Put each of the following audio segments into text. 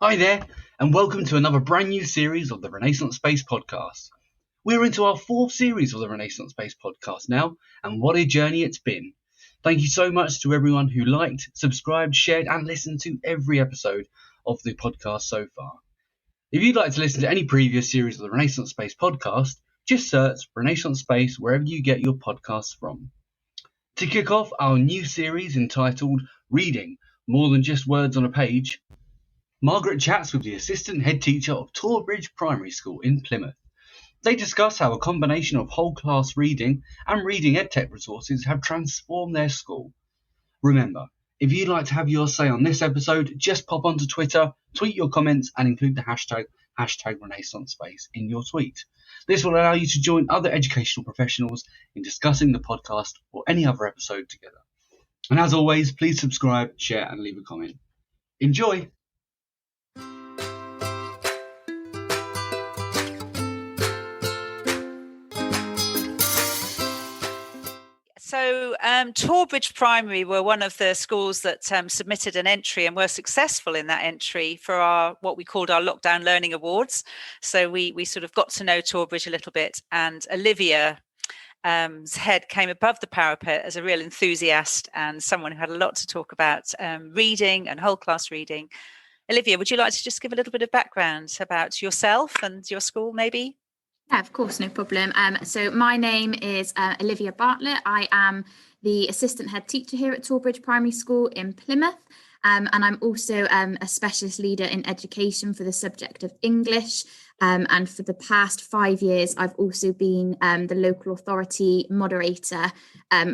Hi there, and welcome to another brand new series of the Renaissance Space Podcast. We're into our fourth series of the Renaissance Space Podcast now, and what a journey it's been. Thank you so much to everyone who liked, subscribed, shared, and listened to every episode of the podcast so far. If you'd like to listen to any previous series of the Renaissance Space Podcast, just search Renaissance Space wherever you get your podcasts from. To kick off our new series entitled Reading, More Than Just Words on a Page, Margaret chats with the assistant head teacher of Torbridge Primary School in Plymouth. They discuss how a combination of whole class reading and reading edtech resources have transformed their school. Remember, if you'd like to have your say on this episode, just pop onto Twitter, tweet your comments and include the hashtag #RenaissanceSpace in your tweet. This will allow you to join other educational professionals in discussing the podcast or any other episode together. And as always, please subscribe, share and leave a comment. Enjoy! So Torbridge Primary were one of the schools that submitted an entry and were successful in that entry for our what we called our Lockdown Learning Awards. So we sort of got to know Torbridge a little bit, and Olivia head came above the parapet as a real enthusiast and someone who had a lot to talk about reading and whole class reading. Olivia, would you like to just give a little bit of background about yourself and your school maybe? Yeah, of course, no problem. So my name is Olivia Bartlett. I am the assistant head teacher here at Torbridge Primary School in Plymouth. And I'm also a specialist leader in education for the subject of English. And for the past 5 years, I've also been the local authority moderator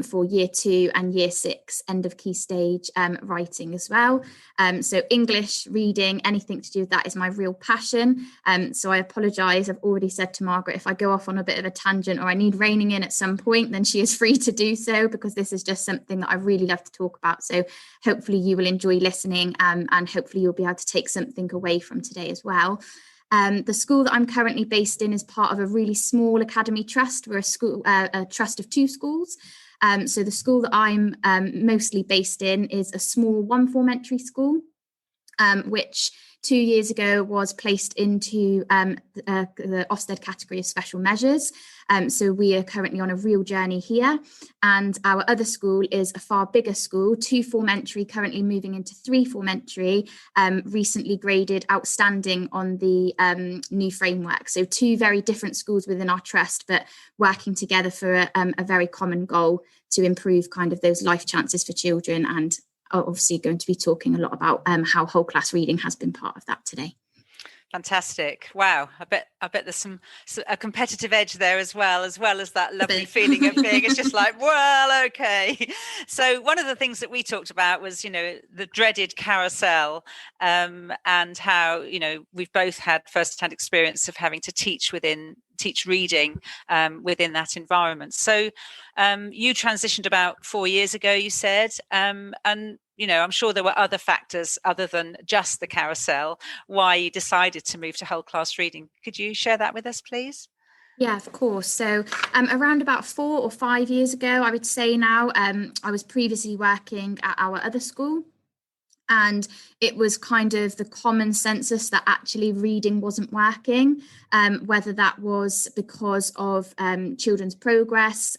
for Year 2 and Year 6 end of key stage writing as well. So English, reading, anything to do with that is my real passion. So I apologise. I've already said to Margaret, if I go off on a bit of a tangent or I need reining in at some point, then she is free to do so, because this is just something that I really love to talk about. So hopefully you will enjoy listening and hopefully you'll be able to take something away from today as well. The school that I'm currently based in is part of a really small academy trust. We're a trust of 2 schools. So the school that I'm mostly based in is a small 1-form entry school, which 2 years ago was placed into the Ofsted category of special measures. So we are currently on a real journey here. And our other school is a far bigger school, 2-form entry, currently moving into 3-form entry, recently graded outstanding on the new framework. So 2 very different schools within our trust, but working together for a very common goal to improve kind of those life chances for children, and obviously going to be talking a lot about how whole class reading has been part of that today. Fantastic. Wow. I bet there's a competitive edge there as well as that lovely feeling of being, it's just like, well, okay. So one of the things that we talked about was, the dreaded carousel, and how, we've both had first-hand experience of having to teach reading within that environment. So you transitioned about 4 years ago, you said, and I'm sure there were other factors other than just the carousel why you decided to move to whole class reading. Could you share that with us, please? Yeah, of course. So around about 4 or 5 years ago, I would say now, I was previously working at our other school. And it was kind of the common census that actually reading wasn't working, whether that was because of children's progress,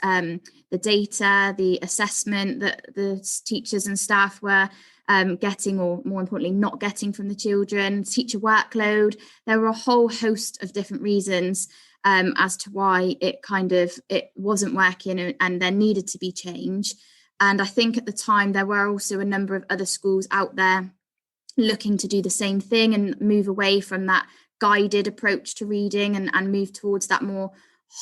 the data, the assessment that the teachers and staff were getting, or more importantly, not getting from the children, teacher workload. There were a whole host of different reasons as to why it wasn't working, and there needed to be change. And I think at the time there were also a number of other schools out there looking to do the same thing and move away from that guided approach to reading and move towards that more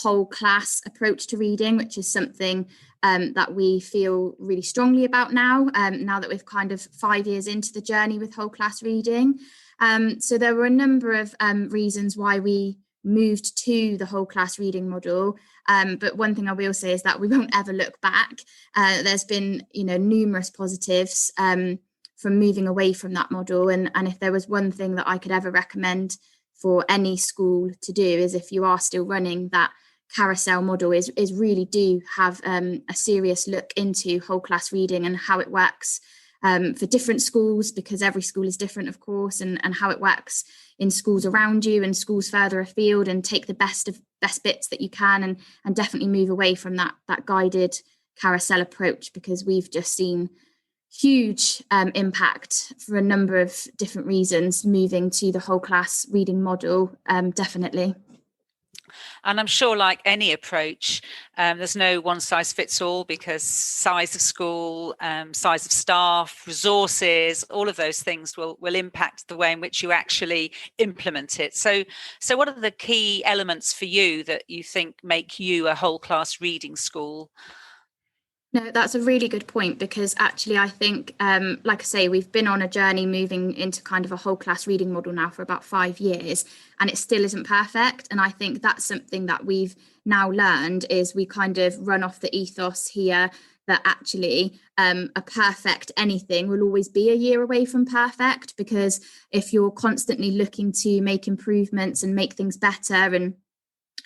whole class approach to reading, which is something that we feel really strongly about now that we've kind of 5 years into the journey with whole class reading. So there were a number of reasons why we moved to the whole class reading model. But one thing I will say is that we won't ever look back. There's been, numerous positives from moving away from that model. And if there was one thing that I could ever recommend for any school to do, is if you are still running that carousel model, is really do have a serious look into whole class reading and how it works for different schools, because every school is different, of course, and how it works in schools around you and schools further afield, and take the best bits that you can, and definitely move away from that guided carousel approach, because we've just seen huge impact for a number of different reasons moving to the whole class reading model, definitely. And I'm sure, like any approach, there's no one size fits all, because size of school, size of staff, resources, all of those things will impact the way in which you actually implement it. So what are the key elements for you that you think make you a whole class reading school? No, that's a really good point, because actually I think, like I say, we've been on a journey moving into kind of a whole class reading model now for about 5 years, and it still isn't perfect. And I think that's something that we've now learned, is we kind of run off the ethos here that actually a perfect anything will always be a year away from perfect, because if you're constantly looking to make improvements and make things better,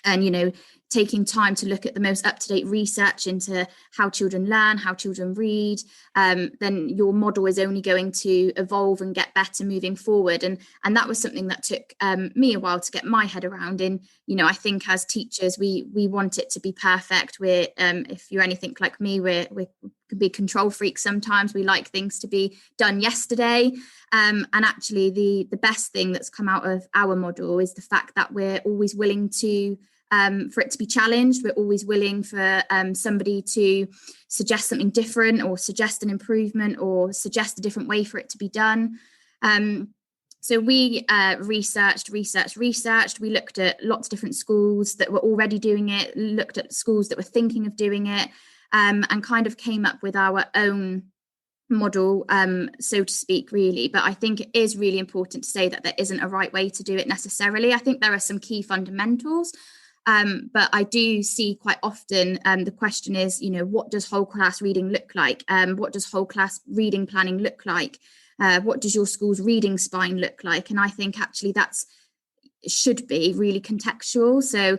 and you know, taking time to look at the most up-to-date research into how children learn, how children read, then your model is only going to evolve and get better moving forward. And that was something that took me a while to get my head around. And, you know, I think as teachers, we want it to be perfect. We're, if you're anything like me, we can be control freaks sometimes. We like things to be done yesterday. And actually the best thing that's come out of our model is the fact that we're always willing to for it to be challenged. We're always willing for somebody to suggest something different, or suggest an improvement, or suggest a different way for it to be done. So we researched. We looked at lots of different schools that were already doing it, looked at schools that were thinking of doing it, and kind of came up with our own model, so to speak, really. But I think it is really important to say that there isn't a right way to do it necessarily. I think there are some key fundamentals. But I do see quite often the question is, you know, what does whole class reading look like? What does whole class reading planning look like? What does your school's reading spine look like? And I think actually should be really contextual. So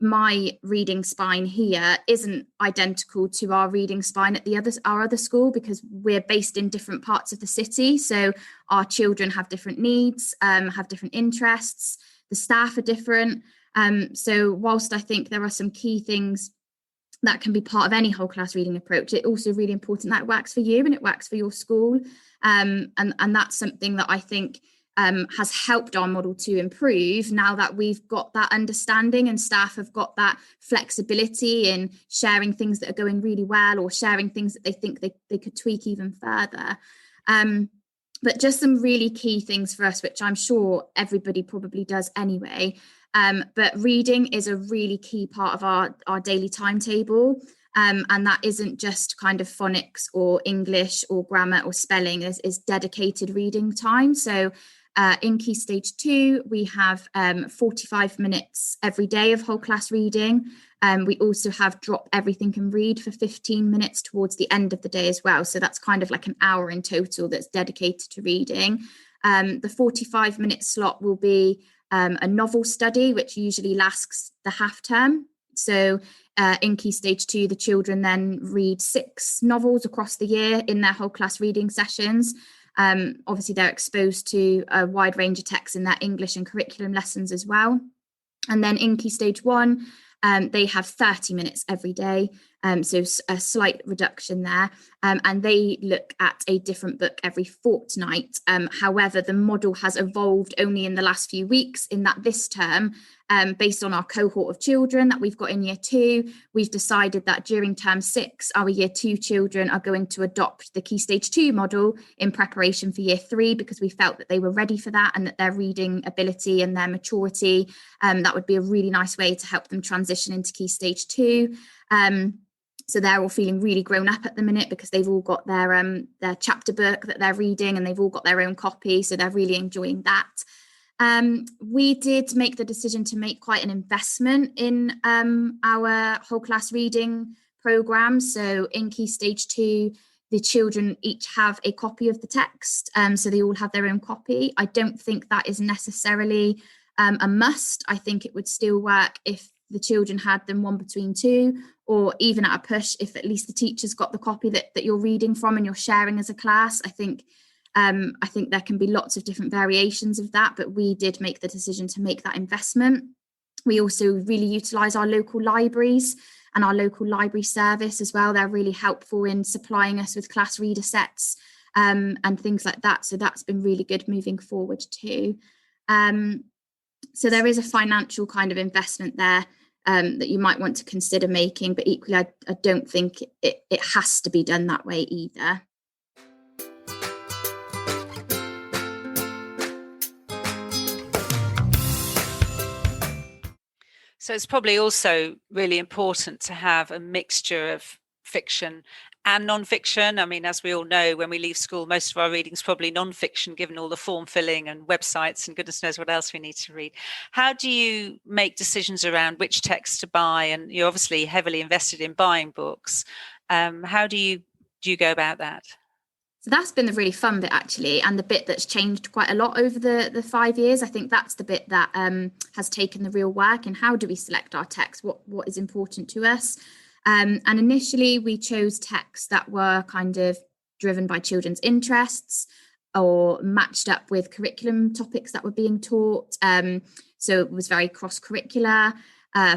my reading spine here isn't identical to our reading spine at our other school, because we're based in different parts of the city. So our children have different needs, have different interests. The staff are different. So whilst I think there are some key things that can be part of any whole class reading approach, it's also really important that it works for you and it works for your school. And that's something that I think has helped our model to improve, now that we've got that understanding and staff have got that flexibility in sharing things that are going really well, or sharing things that they think they could tweak even further. But just some really key things for us, which I'm sure everybody probably does anyway. But reading is a really key part of our daily timetable. And that isn't just kind of phonics or English or grammar or spelling, is dedicated reading time. So in Key Stage 2, we have 45 minutes every day of whole class reading. We also have drop everything and read for 15 minutes towards the end of the day as well. So that's kind of like an hour in total that's dedicated to reading. The 45-minute slot will be a novel study, which usually lasts the half term. So in Key Stage 2, the children then read 6 novels across the year in their whole class reading sessions. Obviously, they're exposed to a wide range of texts in their English and curriculum lessons as well. And then in Key Stage 1, they have 30 minutes every day. So a slight reduction there. And they look at a different book every fortnight. However, the model has evolved only in the last few weeks, in that this term, based on our cohort of children that we've got in year 2, we've decided that during term 6, our year 2 children are going to adopt the Key Stage 2 model in preparation for year 3, because we felt that they were ready for that, and that their reading ability and their maturity, that would be a really nice way to help them transition into Key Stage 2. So they're all feeling really grown up at the minute, because they've all got their chapter book that they're reading, and they've all got their own copy. So they're really enjoying that. We did make the decision to make quite an investment in our whole class reading programme. So in Key Stage 2, the children each have a copy of the text. So they all have their own copy. I don't think that is necessarily a must. I think it would still work if the children had them one between two, or even at a push, if at least the teacher's got the copy that you're reading from and you're sharing as a class. I think there can be lots of different variations of that, but we did make the decision to make that investment. We also really utilise our local libraries and our local library service as well. They're really helpful in supplying us with class reader sets and things like that. So that's been really good moving forward too. So there is a financial kind of investment there that you might want to consider making, but equally I don't think it has to be done that way either. So it's probably also really important to have a mixture of fiction and non-fiction. I mean, as we all know, when we leave school, most of our reading is probably non-fiction, given all the form filling and websites and goodness knows what else we need to read. How do you make decisions around which text to buy? And you're obviously heavily invested in buying books. How do you go about that? So that's been the really fun bit, actually, and the bit that's changed quite a lot over the 5 years. I think that's the bit that has taken the real work. And how do we select our text? What is important to us? And initially, we chose texts that were kind of driven by children's interests or matched up with curriculum topics that were being taught. So it was very cross-curricular.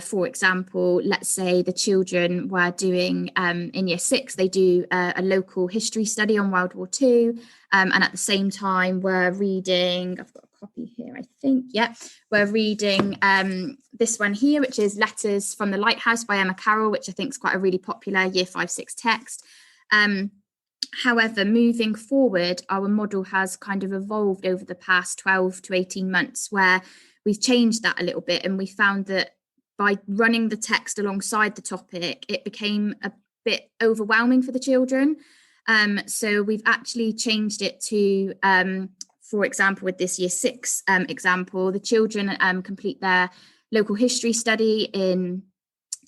For example, let's say the children were doing, in year 6, they do a local history study on World War II. And at the same time, we're reading, I've got a copy here, I think. Yeah, we're reading this one here, which is Letters from the Lighthouse by Emma Carroll, which I think is quite a really popular year 5-6 text. However, moving forward, our model has kind of evolved over the past 12 to 18 months, where we've changed that a little bit, and we found that by running the text alongside the topic, it became a bit overwhelming for the children. So we've actually changed it to, for example, with this year 6 example, the children complete their local history study in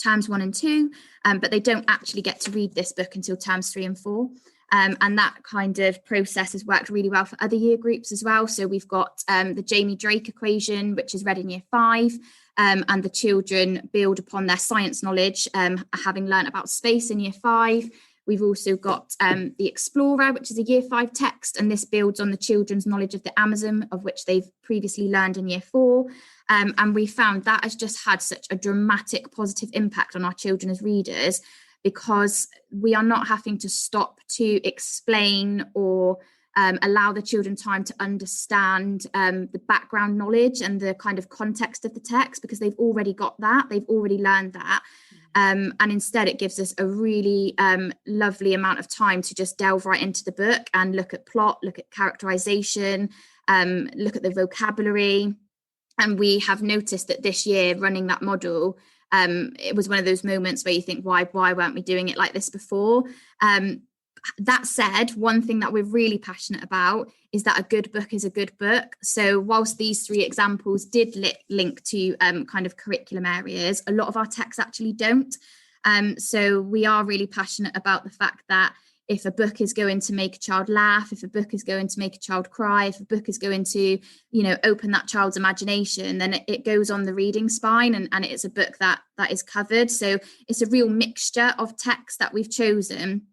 terms 1 and 2, but they don't actually get to read this book until terms 3 and 4. And that kind of process has worked really well for other year groups as well. So we've got the Jamie Drake equation, which is read in year 5, and the children build upon their science knowledge, having learnt about space in year 5. We've also got the Explorer, which is a year 5 text, and this builds on the children's knowledge of the Amazon, of which they've previously learned in year 4. And we found that has just had such a dramatic positive impact on our children as readers, because we are not having to stop to explain or allow the children time to understand the background knowledge and the kind of context of the text, because they've already got that, they've already learned that. And instead it gives us a really lovely amount of time to just delve right into the book and look at plot, look at characterization, look at the vocabulary. And we have noticed that this year, running that model, it was one of those moments where you think, why weren't we doing it like this before? That said, one thing that we're really passionate about is that a good book is a good book. So whilst these 3 examples did link to kind of curriculum areas, a lot of our texts actually don't. So we are really passionate about the fact that if a book is going to make a child laugh, if a book is going to make a child cry, if a book is going to, open that child's imagination, then it goes on the reading spine, and it's a book that is covered. So it's a real mixture of text that we've chosen.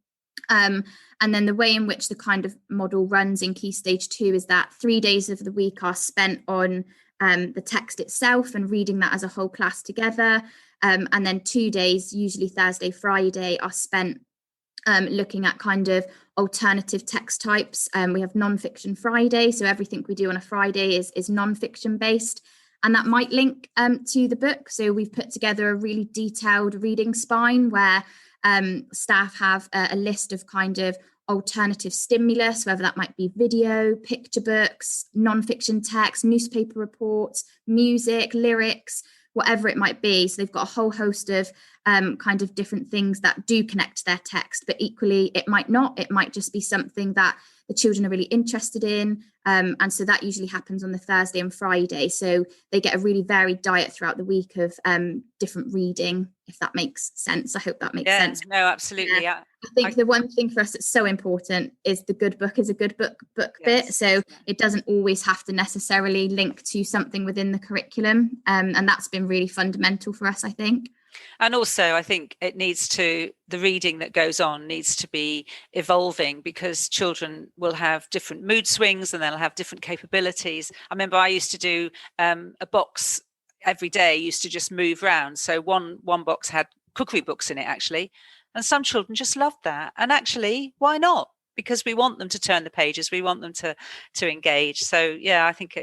And then the way in which the kind of model runs in Key Stage 2 is that 3 days of the week are spent on the text itself and reading that as a whole class together. And then 2 days, usually Thursday, Friday, are spent looking at kind of alternative text types. We have non-fiction Friday, so everything we do on a Friday is non-fiction based, and that might link to the book. So we've put together a really detailed reading spine where staff have a list of kind of alternative stimulus, whether that might be video, picture books, non-fiction text, newspaper reports, music, lyrics, whatever it might be. So they've got a whole host of kind of different things that do connect to their text, but equally it might not. It might just be something that the children are really interested in. And so that usually happens on the Thursday and Friday. So they get a really varied diet throughout the week of different reading, if that makes sense. I hope that makes sense. No, absolutely. Yeah. I think the one thing for us that's so important is the good book is a good book bit. So it doesn't always have to necessarily link to something within the curriculum. And that's been really fundamental for us, I think. And also, I think the reading that goes on needs to be evolving, because children will have different mood swings and they'll have different capabilities. I remember I used to do a box every day, used to just move around. So one box had cookery books in it, actually. And some children just loved that. And actually, why not? Because we want them to turn the pages. We want them to engage. So, yeah, I think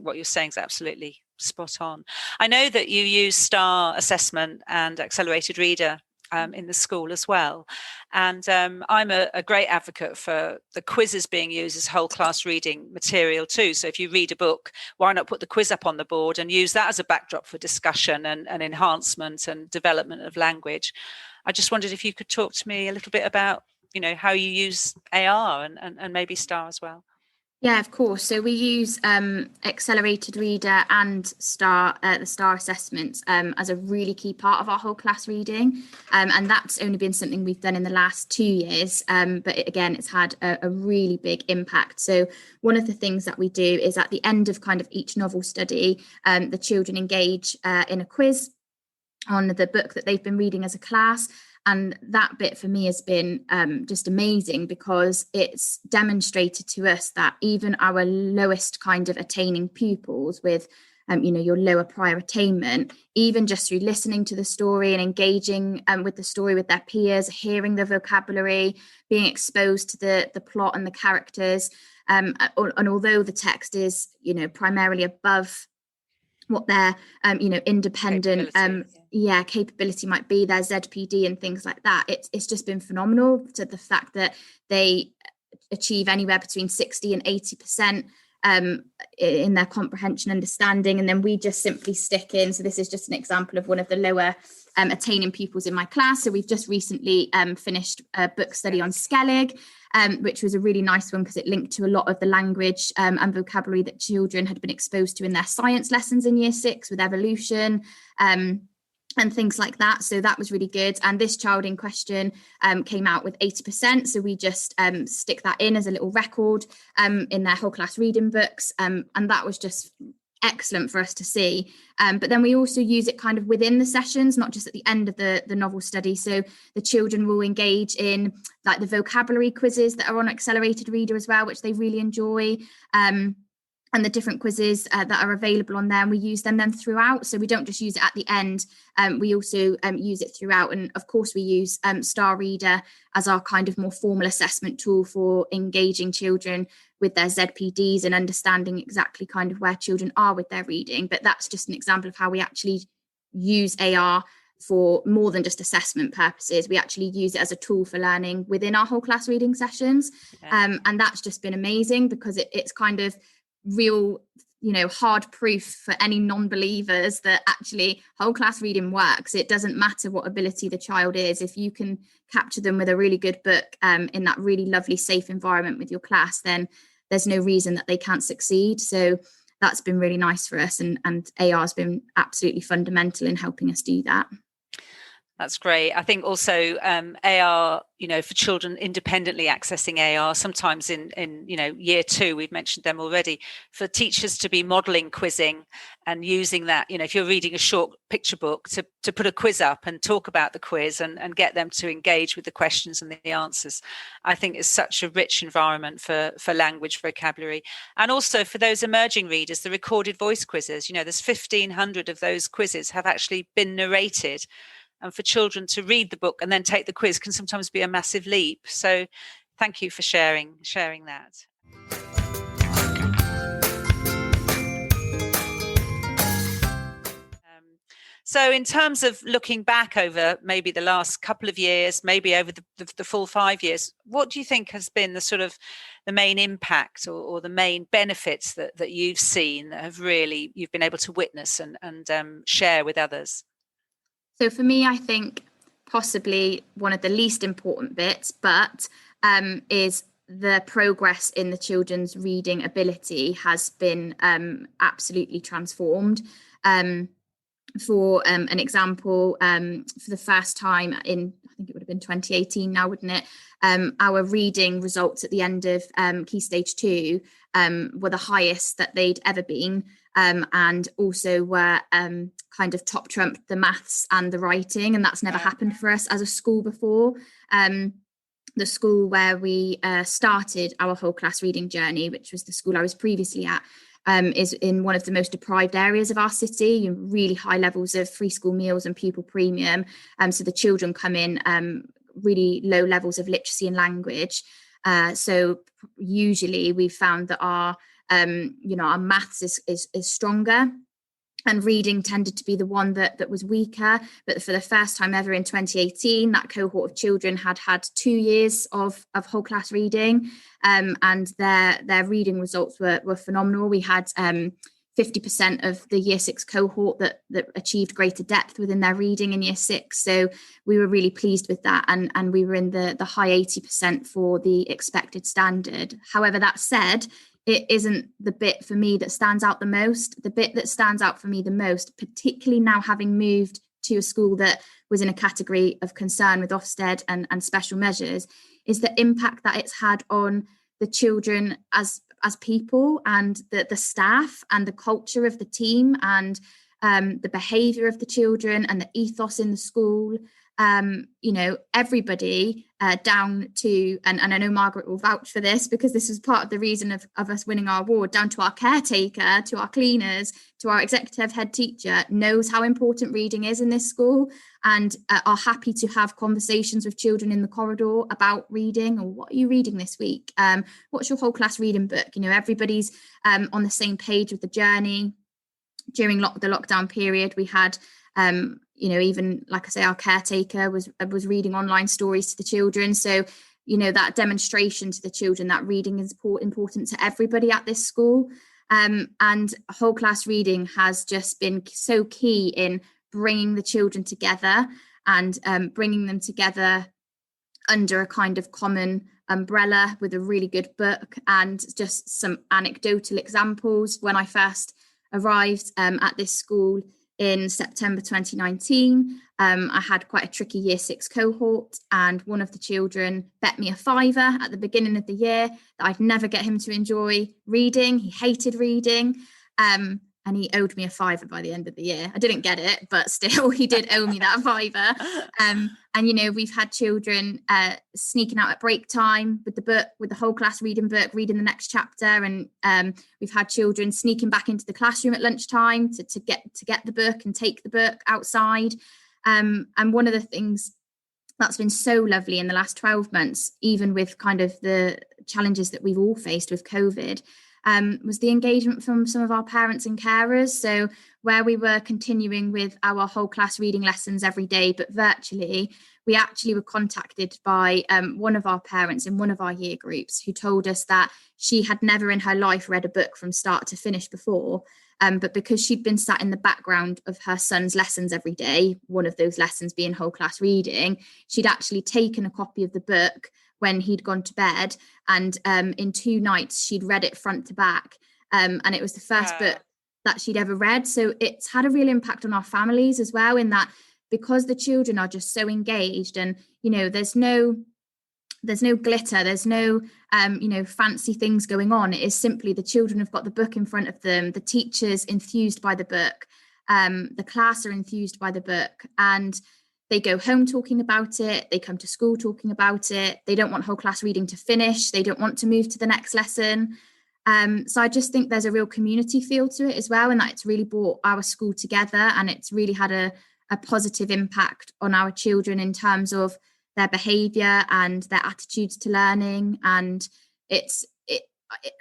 what you're saying is absolutely spot on. I know that you use STAR assessment and accelerated reader in the school as well. And I'm a great advocate for the quizzes being used as whole class reading material too. So if you read a book, why not put the quiz up on the board and use that as a backdrop for discussion and enhancement and development of language? I just wondered if you could talk to me a little bit about, how you use AR and maybe STAR as well. Yeah, of course. So we use accelerated reader and the STAR assessments as a really key part of our whole class reading. And that's only been something we've done in the last 2 years. But it's had a really big impact. So one of the things that we do is at the end of kind of each novel study, the children engage in a quiz on the book that they've been reading as a class. And that bit for me has been just amazing, because it's demonstrated to us that even our lowest kind of attaining pupils with, your lower prior attainment, even just through listening to the story and engaging with the story with their peers, hearing the vocabulary, being exposed to the plot and the characters. And although the text is, primarily above what their independent capability might be, their ZPD and things like that, it's just been phenomenal. To the fact that they achieve anywhere between 60 and 80% in their comprehension understanding, and then we just simply stick in. So this is just an example of one of the lower attaining pupils in my class. So we've just recently finished a book study on Skellig, which was a really nice one because it linked to a lot of the language and vocabulary that children had been exposed to in their science lessons in year 6 with evolution and things like that. So that was really good. And this child in question came out with 80%. So we just stick that in as a little record in their whole class reading books. And that was just excellent for us to see. But then we also use it kind of within the sessions, not just at the end of the novel study. So the children will engage in like the vocabulary quizzes that are on Accelerated Reader as well, which they really enjoy. And the different quizzes that are available on there, and we use them then throughout. So we don't just use it at the end, we also use it throughout. And of course we use Star Reader as our kind of more formal assessment tool for engaging children with their ZPDs and understanding exactly kind of where children are with their reading. But that's just an example of how we actually use AR for more than just assessment purposes. We actually use it as a tool for learning within our whole class reading sessions. And that's just been amazing, because it's kind of real, hard proof for any non-believers that actually whole class reading works. It doesn't matter what ability the child is. If you can capture them with a really good book in that really lovely, safe environment with your class, then there's no reason that they can't succeed. So that's been really nice for us. And AR has been absolutely fundamental in helping us do that. That's great. I think also AR, for children independently accessing AR, sometimes in year 2, we've mentioned them already, for teachers to be modelling quizzing and using that, if you're reading a short picture book, to put a quiz up and talk about the quiz and get them to engage with the questions and the answers. I think is such a rich environment for language vocabulary. And also for those emerging readers, the recorded voice quizzes, there's 1,500 of those quizzes have actually been narrated. And for children to read the book and then take the quiz can sometimes be a massive leap. So thank you for sharing that. So in terms of looking back over maybe the last couple of years, maybe over the full 5 years, what do you think has been the sort of the main impact or the main benefits that you've seen that have really you've been able to witness and share with others? So for me, I think possibly one of the least important bits, but is the progress in the children's reading ability has been absolutely transformed. For an example, for the first time in, I think it would have been 2018 now, wouldn't it? Our reading results at the end of Key Stage 2 were the highest that they'd ever been, and also were kind of top trumped the maths and the writing, and that's never happened for us as a school before. The school where we started our whole class reading journey, which was the school I was previously at, is in one of the most deprived areas of our city, really high levels of free school meals and pupil premium. So the children come in really low levels of literacy and language. So usually we've found that our maths is stronger, and reading tended to be the one that was weaker. But for the first time ever in 2018, that cohort of children had 2 years of whole class reading, and their reading results were phenomenal. We had 50% of the year 6 cohort that achieved greater depth within their reading in year 6. So we were really pleased with that, and we were in the high 80% for the expected standard. However, that said, it isn't the bit for me that stands out the most. The bit that stands out for me the most, particularly now having moved to a school that was in a category of concern with Ofsted and special measures, is the impact that it's had on the children as people, and the staff and the culture of the team, and the behaviour of the children and the ethos in the school. Everybody down to, and I know Margaret will vouch for this because this was part of the reason of us winning our award, down to our caretaker, to our cleaners, to our executive head teacher, knows how important reading is in this school, and are happy to have conversations with children in the corridor about reading, or what are you reading this week? What's your whole class reading book? Everybody's on the same page with the journey. During the lockdown period, we had even, like I say, our caretaker was reading online stories to the children. So, that demonstration to the children that reading is important to everybody at this school. And whole class reading has just been so key in bringing the children together, and bringing them together under a kind of common umbrella with a really good book. And just some anecdotal examples: when I first arrived at this school in September 2019, I had quite a tricky year 6 cohort, and one of the children bet me a £5 at the beginning of the year that I'd never get him to enjoy reading. He hated reading, and he owed me a £5 by the end of the year. I didn't get it, but still he did owe me that £5. And we've had children sneaking out at break time with the book, with the whole class reading book, reading the next chapter, and we've had children sneaking back into the classroom at lunchtime to get the book and take the book outside. And one of the things that's been so lovely in the last 12 months, even with kind of the challenges that we've all faced with COVID, was the engagement from some of our parents and carers. So where we were continuing with our whole class reading lessons every day, but virtually, we actually were contacted by one of our parents in one of our year groups, who told us that she had never in her life read a book from start to finish before. But because she'd been sat in the background of her son's lessons every day, one of those lessons being whole class reading, she'd actually taken a copy of the book when he'd gone to bed, and in 2 nights she'd read it front to back, and it was the first book that she'd ever read. So it's had a real impact on our families as well, in that because the children are just so engaged, and there's no glitter, there's no fancy things going on. It is simply the children have got the book in front of them, the teacher's enthused by the book, the class are enthused by the book, and they go home talking about it, they come to school talking about it, they don't want whole class reading to finish, they don't want to move to the next lesson. So I just think there's a real community feel to it as well, and that it's really brought our school together, and it's really had a positive impact on our children in terms of their behaviour and their attitudes to learning. And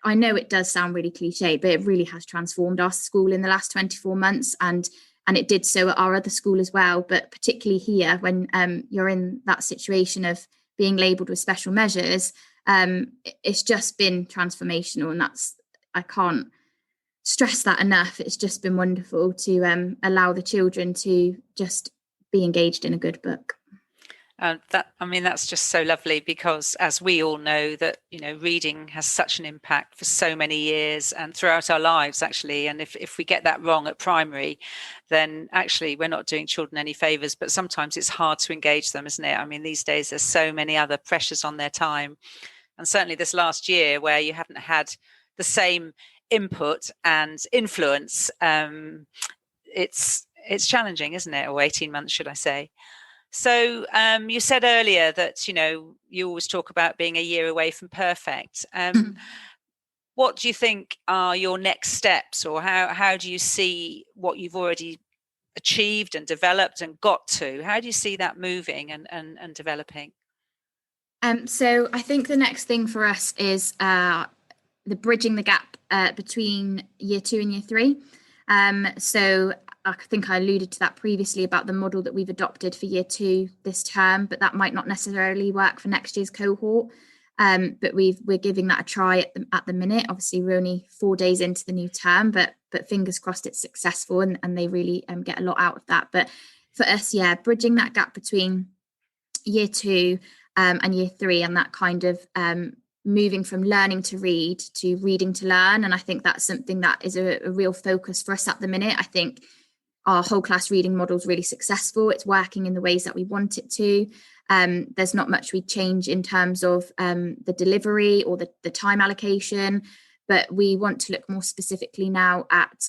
I know it does sound really cliche, but it really has transformed our school in the last 24 months, and it did so at our other school as well. But particularly here, when you're in that situation of being labelled with special measures, it's just been transformational, and I can't stress that enough. It's just been wonderful to allow the children to just be engaged in a good book. That's just so lovely, because as we all know that, reading has such an impact for so many years and throughout our lives, actually. And if we get that wrong at primary, then actually we're not doing children any favors, but sometimes it's hard to engage them, isn't it? These days there's so many other pressures on their time. And certainly this last year where you haven't had the same input and influence, it's challenging, isn't it? Or 18 months, should I say. So you said earlier that, you always talk about being a year away from perfect. What do you think are your next steps, or how do you see what you've already achieved and developed and got to? How do you see that moving and developing? So I think the next thing for us is the bridging the gap between year 2 and year 3. So I think I alluded to that previously about the model that we've adopted for year 2 this term, but that might not necessarily work for next year's cohort. But we're giving that a try at the minute. Obviously, we're only 4 days into the new term, but fingers crossed it's successful and they really get a lot out of that. But for us, bridging that gap between year 2 and year 3, and that kind of moving from learning to read to reading to learn. And I think that's something that is a real focus for us at the minute. I think our whole class reading model is really successful. It's working in the ways that we want it to. There's not much we change in terms of the delivery or the time allocation, but we want to look more specifically now at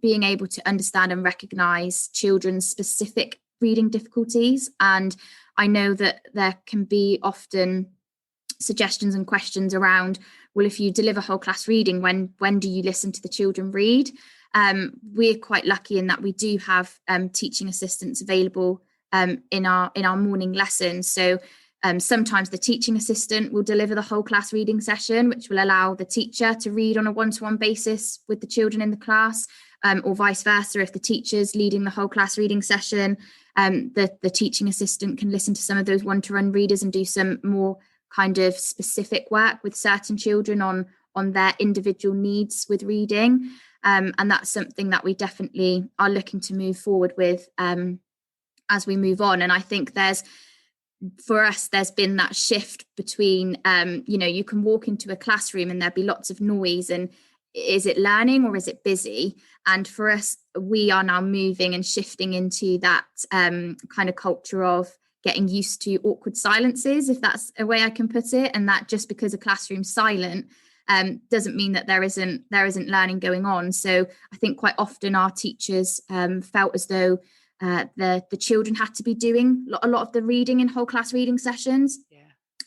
being able to understand and recognise children's specific reading difficulties. And I know that there can be often suggestions and questions around, well, if you deliver whole class reading, when do you listen to the children read? We're quite lucky in that we do have teaching assistants available in our morning lessons. So sometimes the teaching assistant will deliver the whole class reading session, which will allow the teacher to read on a one-to-one basis with the children in the class, or vice versa. If the teacher's leading the whole class reading session, the teaching assistant can listen to some of those one-to-one readers and do some more kind of specific work with certain children on their individual needs with reading. And that's something that we definitely are looking to move forward with as we move on. And I think there's been that shift between, you can walk into a classroom and there'll be lots of noise, and is it learning or is it busy? And for us, we are now moving and shifting into that kind of culture of getting used to awkward silences, if that's a way I can put it. And that just because a classroom's silent doesn't mean that there isn't learning going on. So I think quite often our teachers felt as though the children had to be doing a lot of the reading in whole class reading sessions,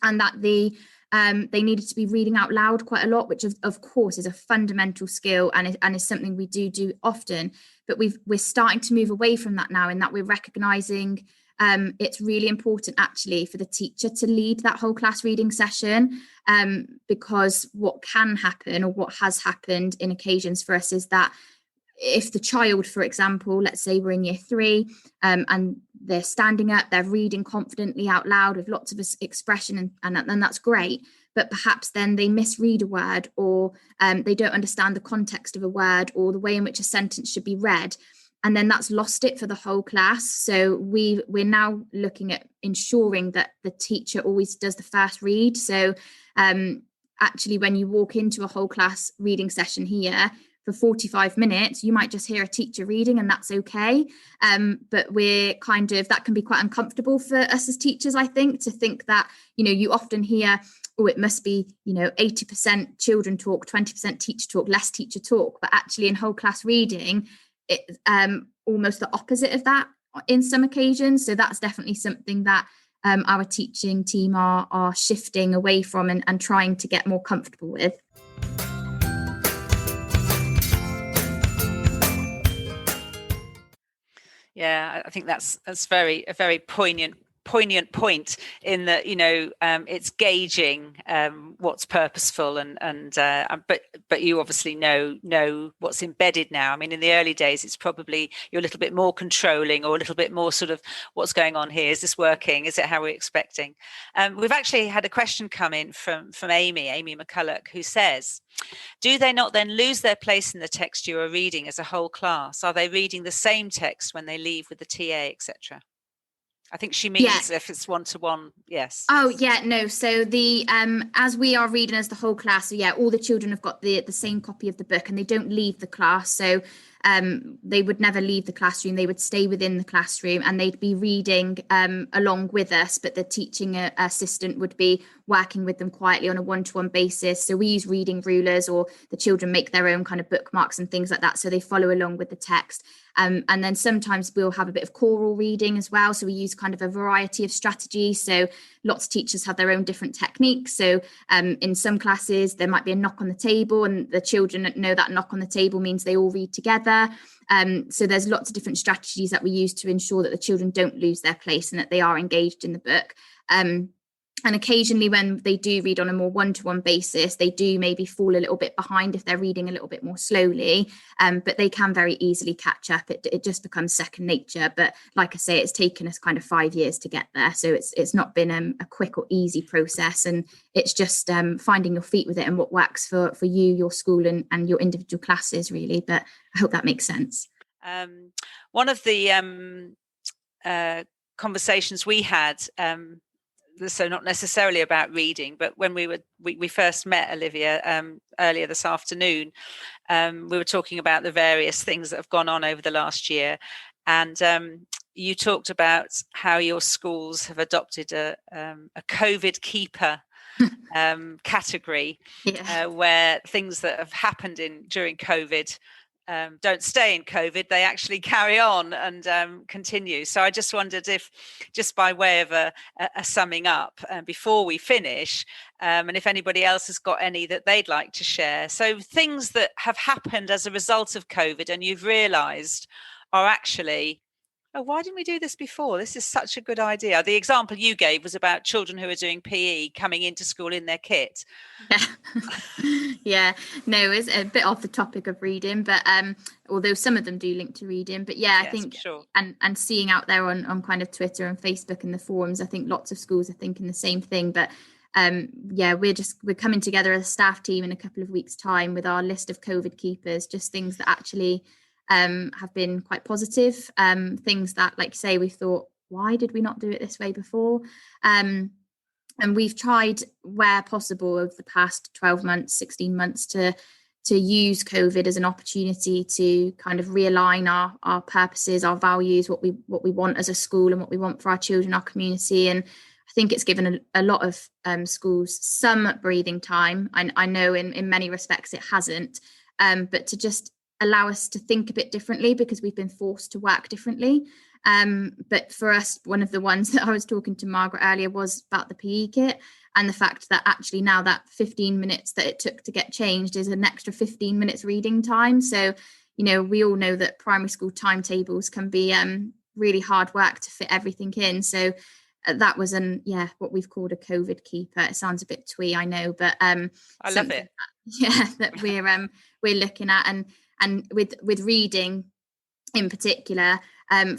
and that they needed to be reading out loud quite a lot, which of course is a fundamental skill and is something we do often. But we're starting to move away from that now, in that we're recognising it's really important actually for the teacher to lead that whole class reading session, because what can happen, or what has happened in occasions for us, is that if the child, for example, let's say we're in year 3 and they're standing up, they're reading confidently out loud with lots of expression, and that's great, but perhaps then they misread a word, or they don't understand the context of a word or the way in which a sentence should be read. And then that's lost it for the whole class. So we're now looking at ensuring that the teacher always does the first read. So actually, when you walk into a whole class reading session here, for 45 minutes, you might just hear a teacher reading, and that's okay. But we're that can be quite uncomfortable for us as teachers, I think, to think that, you often hear, oh, it must be, 80% children talk, 20% teacher talk, less teacher talk. But actually in whole class reading, it's almost the opposite of that in some occasions. So that's definitely something that our teaching team are shifting away from and trying to get more comfortable with. Yeah, I think that's a very poignant point, in that it's gauging what's purposeful but you obviously know what's embedded now. I mean, in the early days, it's probably you're a little bit more controlling, or a little bit more sort of what's going on here. Is this working? Is it how we're expecting? We've actually had a question come in from Amy McCulloch, who says, do they not then lose their place in the text you are reading as a whole class? Are they reading the same text when they leave with the TA, etc.? I think she means if it's one-to-one. Yes. Oh yeah, no. So the as we are reading as the whole class, so yeah, all the children have got the same copy of the book, and they don't leave the class. So they would never leave the classroom. They would stay within the classroom, and they'd be reading along with us, but the teaching assistant would be working with them quietly on a one-to-one basis. So we use reading rulers, or the children make their own kind of bookmarks and things like that, so they follow along with the text. And then sometimes we'll have a bit of choral reading as well. So we use kind of a variety of strategies. So lots of teachers have their own different techniques. So in some classes, there might be a knock on the table, and the children know that knock on the table means they all read together. So there's lots of different strategies that we use to ensure that the children don't lose their place and that they are engaged in the book. And occasionally when they do read on a more one-to-one basis, they do maybe fall a little bit behind if they're reading a little bit more slowly, but they can very easily catch up. It just becomes second nature. But like I say, it's taken us kind of 5 years to get there. So it's not been a quick or easy process. And it's just finding your feet with it and what works for you, your school and your individual classes, really. But I hope that makes sense. One of the conversations we had, so not necessarily about reading, but when we first met Olivia earlier this afternoon, we were talking about the various things that have gone on over the last year, and you talked about how your schools have adopted a COVID keeper category, where things that have happened during COVID don't stay in COVID, they actually carry on and continue. So I just wondered if, just by way of a summing up before we finish, and if anybody else has got any that they'd like to share. So things that have happened as a result of COVID and you've realised are actually, oh, why didn't we do this before? This is such a good idea. The example you gave was about children who are doing PE coming into school in their kit. Yeah, no, it's a bit off the topic of reading, but although some of them do link to reading, but yeah, I think, sure. and seeing out there on kind of Twitter and Facebook and the forums, I think lots of schools are thinking the same thing. But yeah, we're coming together as a staff team in a couple of weeks' time with our list of COVID keepers, just things that actually have been quite positive, things that, like you say, we thought, why did we not do it this way before? And we've tried where possible over the past 12 months, 16 months to use COVID as an opportunity to kind of realign our purposes, our values, what we want as a school and what we want for our children, our community. And I think it's given a lot of schools some breathing time. I know in many respects it hasn't, but to just allow us to think a bit differently because we've been forced to work differently. But for us, one of the ones that I was talking to Margaret earlier was about the PE kit and the fact that actually now that 15 minutes that it took to get changed is an extra 15 minutes reading time. So, you know, we all know that primary school timetables can be really hard work to fit everything in. So that was what we've called a COVID keeper. It sounds a bit twee, I know, but I love it. That we're looking at, and with reading in particular,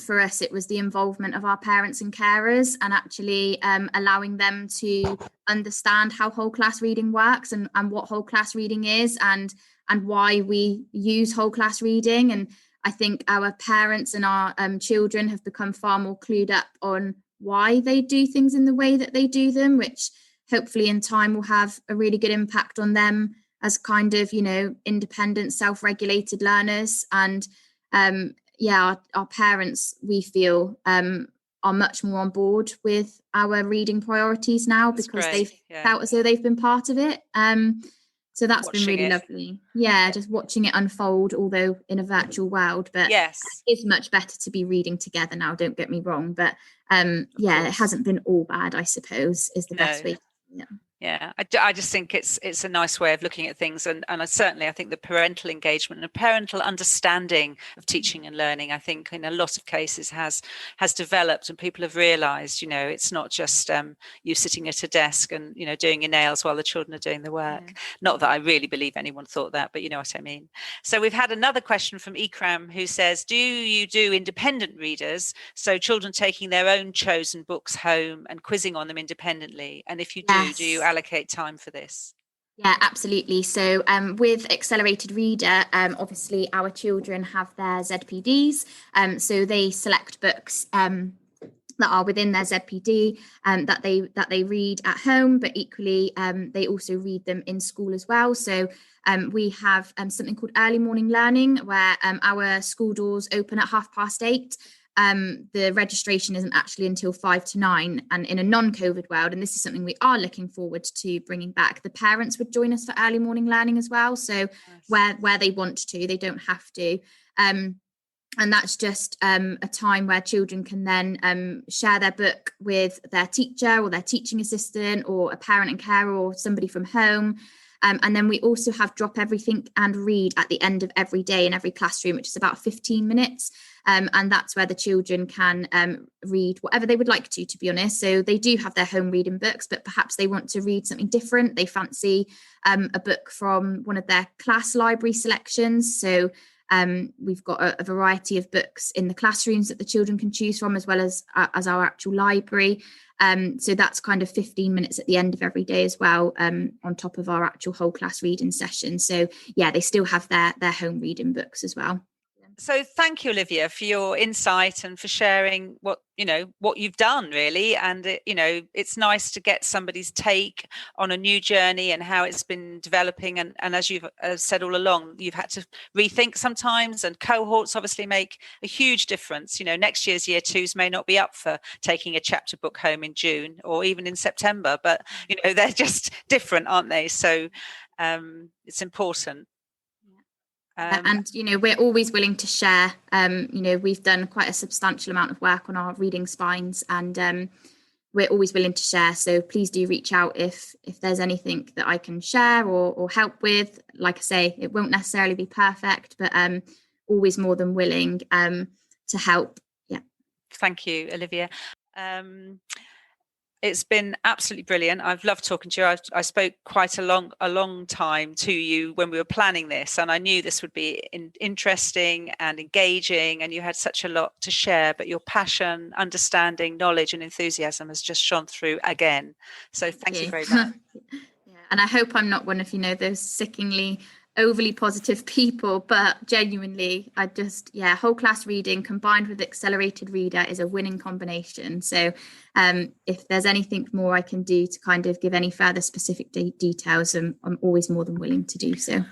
for us, it was the involvement of our parents and carers and actually allowing them to understand how whole class reading works and what whole class reading is and why we use whole class reading. And I think our parents and our children have become far more clued up on why they do things in the way that they do them, which hopefully in time will have a really good impact on them as kind of, you know, independent, self-regulated learners. And our parents, we feel, are much more on board with our reading priorities now. That's because they've felt as though they've been part of it. So that's been really lovely. Yeah, just watching it unfold, although in a virtual world. But yes, it's much better to be reading together now, don't get me wrong. But it hasn't been all bad, I suppose, is the best way. Yeah, I just think it's a nice way of looking at things, and I think the parental engagement and parental understanding of teaching and learning, I think in a lot of cases has developed, and people have realised, you know, it's not just you sitting at a desk and, you know, doing your nails while the children are doing the work. Yeah. Not that I really believe anyone thought that, but you know what I mean. So we've had another question from Ikram who says, do you do independent readers, so children taking their own chosen books home and quizzing on them independently? And if you do you allocate time for this? Yeah, absolutely. So with Accelerated Reader, obviously our children have their ZPDs, so they select books that are within their ZPD that they read at home, but equally they also read them in school as well. So we have something called early morning learning, where our school doors open at 8:30. The registration isn't actually until 5 to 9, and in a non-COVID world, and this is something we are looking forward to bringing back, the parents would join us for early morning learning as well. So where they want to, they don't have to. And that's just a time where children can then share their book with their teacher or their teaching assistant or a parent and carer or somebody from home. And then we also have drop everything and read at the end of every day in every classroom, which is about 15 minutes. And that's where the children can read whatever they would like to be honest. So they do have their home reading books, but perhaps they want to read something different. They fancy a book from one of their class library selections. So we've got a variety of books in the classrooms that the children can choose from, as well as our actual library. So that's kind of 15 minutes at the end of every day as well, on top of our actual whole class reading session. So yeah, they still have their home reading books as well. So thank you, Olivia, for your insight and for sharing what you've done, really. And it's nice to get somebody's take on a new journey and how it's been developing. And as you've said all along, you've had to rethink sometimes, and cohorts obviously make a huge difference. Next year's year twos may not be up for taking a chapter book home in June or even in September, but they're just different, aren't they? So it's important. And we're always willing to share. We've done quite a substantial amount of work on our reading spines, and we're always willing to share. So please do reach out if there's anything that I can share or help with. Like I say, it won't necessarily be perfect, but always more than willing to help. Yeah. Thank you, Olivia. It's been absolutely brilliant. I've loved talking to you. I spoke quite a long time to you when we were planning this, and I knew this would be interesting and engaging, and you had such a lot to share, but your passion, understanding, knowledge and enthusiasm has just shone through again. So thank you very much. Yeah, and I hope I'm not one of, those sickeningly overly positive people, but genuinely whole class reading combined with accelerated reader is a winning combination. So if there's anything more I can do to kind of give any further specific details, I'm always more than willing to do so.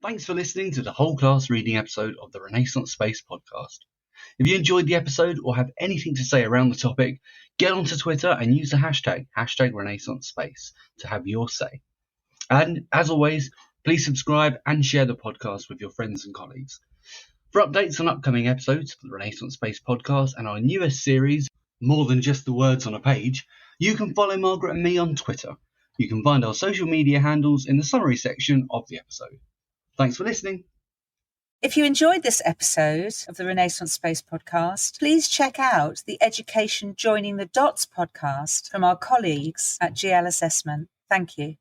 Thanks for listening to the whole class reading episode of the Renaissance Space podcast. If you enjoyed the episode or have anything to say around the topic, get onto Twitter and use the hashtag #RenaissanceSpace to have your say. And as always, please subscribe and share the podcast with your friends and colleagues. For updates on upcoming episodes of the Renaissance Space podcast and our newest series, More Than Just the Words on a Page, you can follow Margaret and me on Twitter. You can find our social media handles in the summary section of the episode. Thanks for listening. If you enjoyed this episode of the Renaissance Space podcast, please check out the Education Joining the Dots podcast from our colleagues at GL Assessment. Thank you.